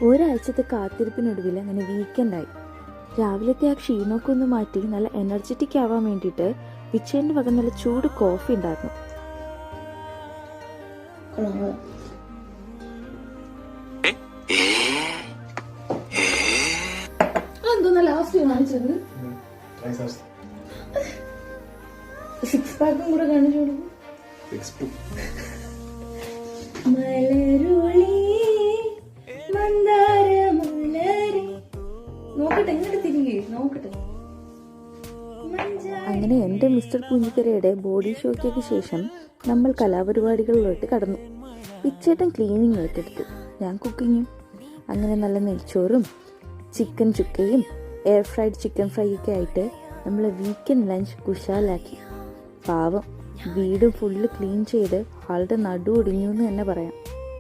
ഒരാഴ്ചത്തെ കാത്തിരിപ്പിനൊടുവിൽ അങ്ങനെ വീക്കെൻഡായി. രാവിലത്തെ ആ ക്ഷീണമൊക്കെ ഒന്ന് മാറ്റി നല്ല എനർജറ്റിക് ആവാൻ വേണ്ടിയിട്ട് വിച്ചേൻ്റെ വക നല്ല ചൂട് കോഫി ഉണ്ടായിരുന്നു. സിക്സ് പാക്കും കൂടെ കാണിച്ചു കൊടുക്കും. അങ്ങനെ എൻ്റെ മിസ്റ്റർ കുഞ്ഞിക്കരയുടെ ബോഡി ഷോയ്ക്കൊക്കെ ശേഷം നമ്മൾ കലാപരിപാടികളിലോട്ട് കടന്നു. പിച്ചേട്ടൻ ക്ലീനിങ് ഏറ്റെടുത്തു, ഞാൻ കുക്കിങ്ങും. അങ്ങനെ നല്ല നെയ്ച്ചോറും ചിക്കൻ ചുക്കയും എയർ ഫ്രൈഡ് ചിക്കൻ ഫ്രൈ ഒക്കെ ആയിട്ട് നമ്മൾ വീക്കെൻഡ് ലഞ്ച് കുശാലാക്കി. പാവം വീടും ഫുള്ള് ക്ലീൻ ചെയ്ത് ആളുടെ നടു ഒടിഞ്ഞു എന്ന് തന്നെ പറയാം.